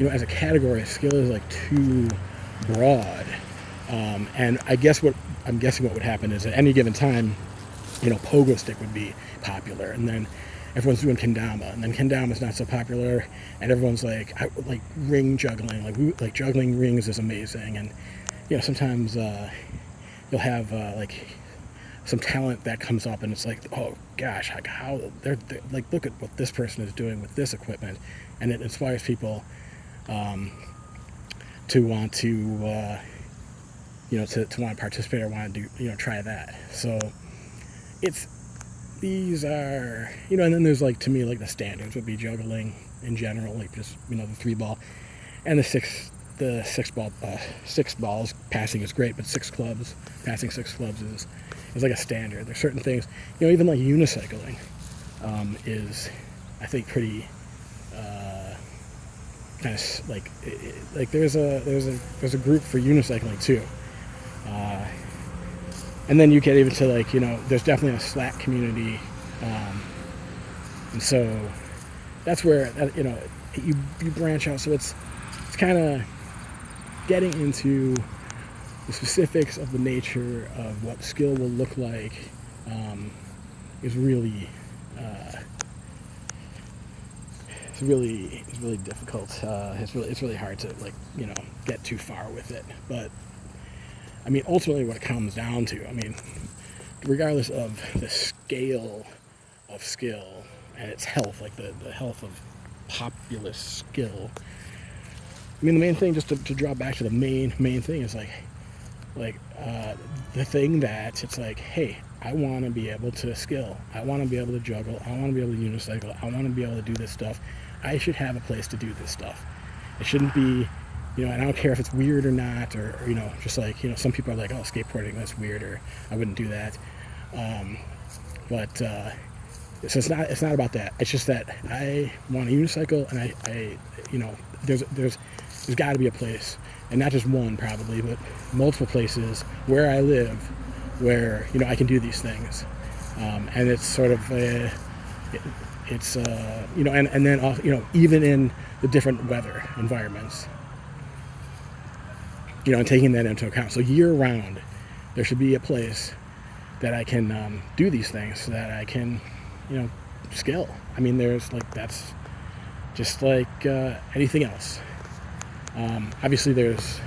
as a category, skill is like too broad. And I'm guessing what would happen is at any given time, pogo stick would be popular, and then everyone's doing kendama, and then kendama's not so popular, and everyone's like ring juggling, like juggling rings is amazing, and sometimes you'll have like some talent that comes up, and it's like, oh gosh, like how they're like, look at what this person is doing with this equipment, and it inspires people to want to to want to participate or want to do try that. So these are and then there's like, to me, like the standards would be juggling in general, like just the 3-ball and the six balls. Passing is great, but passing 6 clubs is like a standard. There's certain things, even like unicycling is, I think, pretty kind of like there's a group for unicycling too, and then you get even to like there's definitely a Slack community, and so that's where you branch out. So it's kind of getting into the specifics of the nature of what skill will look like is really difficult. It's really hard to get too far with it. But I mean, ultimately, what it comes down to, regardless of the scale of skill and its health, like the health of populous skill. The main thing, just to draw back to the main thing, is the thing that it's like, hey, I want to be able to skill. I want to be able to juggle. I want to be able to unicycle. I want to be able to do this stuff. I should have a place to do this stuff. It shouldn't be, and I don't care if it's weird or not, or just like, some people are like, oh, skateboarding, that's weird, or I wouldn't do that. So it's not about that. It's just that I want a unicycle, and I there's got to be a place, and not just one probably, but multiple places where I live, where I can do these things, and it's sort of and then also, even in the different weather environments, and taking that into account. So year round, there should be a place that I can do these things, so that I can skill. There's that's just like anything else. Obviously, there's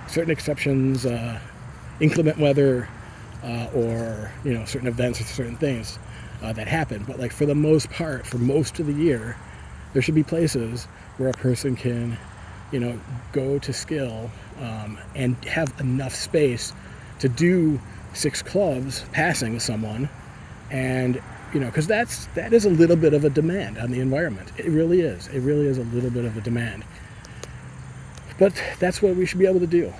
certain exceptions, inclement weather, or certain events or certain things that happen. But like, for the most part, for most of the year, there should be places where a person can, go to skill and have enough space to do 6 clubs passing with someone, and because that is a little bit of a demand on the environment. It really is. It really is a little bit of a demand. But that's what we should be able to do,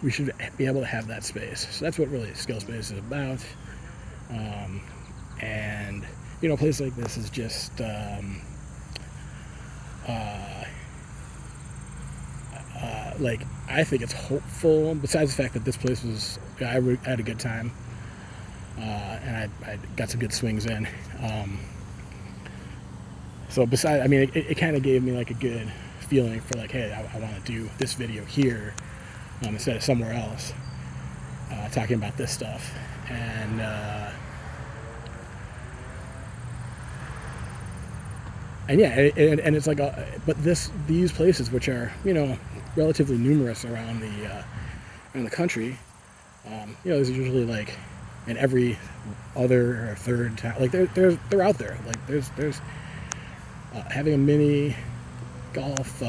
we should be able to have that space. So that's what really skill space is about. And a place like this is just I think it's hopeful. Besides the fact that this place was, I had a good time, and I got some good swings in. So besides, it kind of gave me like a good feeling for like, hey, I want to do this video here instead of somewhere else, talking about this stuff. And yeah, and it's like, but these places, which are relatively numerous around the country, there's usually like in every other or third town, like they're out there. Like there's having a mini golf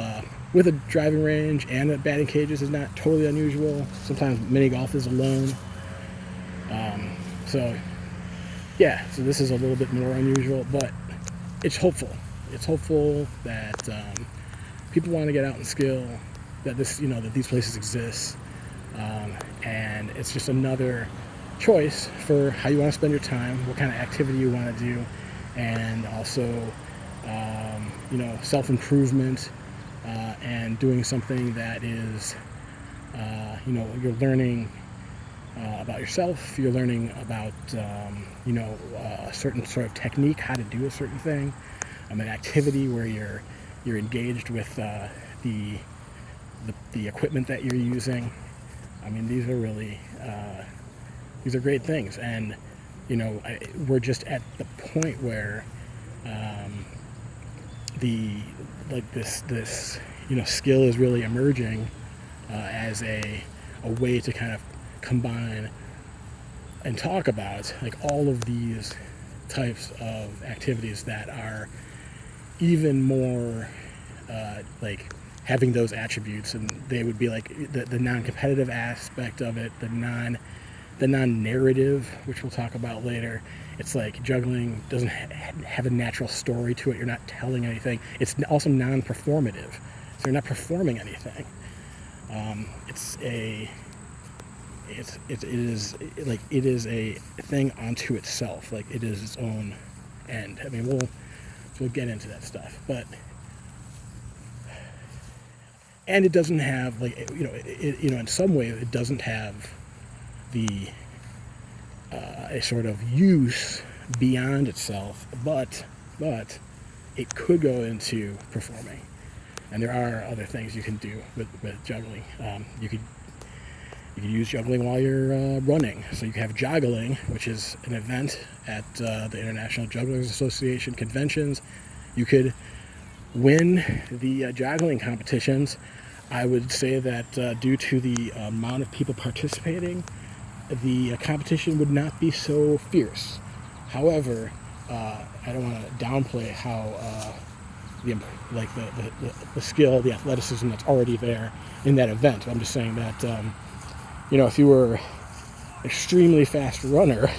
with a driving range and a batting cages is not totally unusual. Sometimes mini golf is alone. So this is a little bit more unusual, but it's hopeful. It's hopeful that people want to get out and skill, that that these places exist, and it's just another choice for how you want to spend your time, what kind of activity you want to do, and also self-improvement, and doing something that is you're learning about yourself, you're learning about a certain sort of technique, how to do a certain thing, an activity where you're you're engaged with the equipment that you're using. I mean, these are really these are great things, and we're just at the point where this skill is really emerging as a way to kind of combine and talk about like all of these types of activities that are even more like having those attributes, and they would be like the non-competitive aspect of it, the non-narrative, which we'll talk about later. It's like juggling doesn't have a natural story to it. You're not telling anything. It's also non-performative, so you're not performing anything. It is a thing unto itself. Like, it is its own end. I mean, we'll get into that stuff, and it doesn't have in some way it doesn't have the a sort of use beyond itself, but it could go into performing, and there are other things you can do with juggling. You could use juggling while you're running. So you can have joggling, which is an event at the International Jugglers Association conventions. You could win the joggling competitions. I would say that due to the amount of people participating, the competition would not be so fierce. However, I don't want to downplay how the skill, the athleticism that's already there in that event. I'm just saying that if you were an extremely fast runner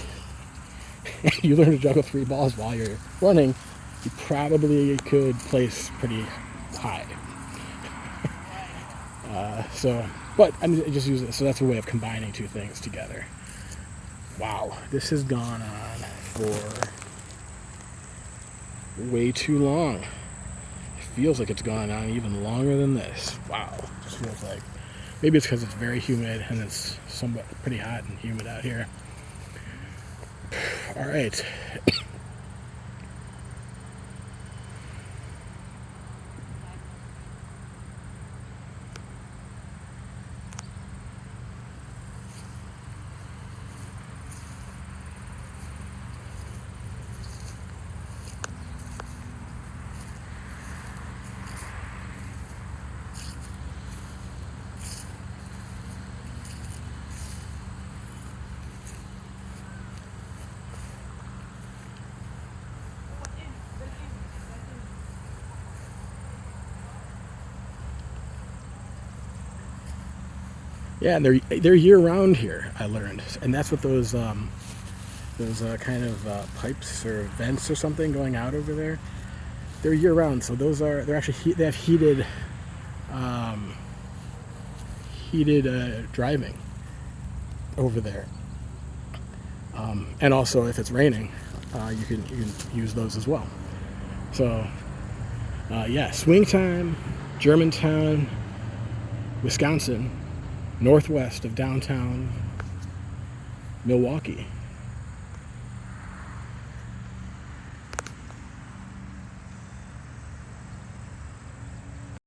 and you learn to juggle 3 balls while you're running, you probably could place pretty high. But I mean, just use it. So that's a way of combining two things together. Wow, this has gone on for way too long. It feels like it's gone on even longer than this. Wow, it just feels like. Maybe it's because it's very humid and it's somewhat pretty hot and humid out here. All right. Yeah, and they're year round here, I learned, and that's what those kind of pipes or vents or something going out over there. They're year round, so they're actually they have heated driving over there, and also if it's raining, you can use those as well. So swing time, Germantown, Wisconsin, northwest of downtown Milwaukee.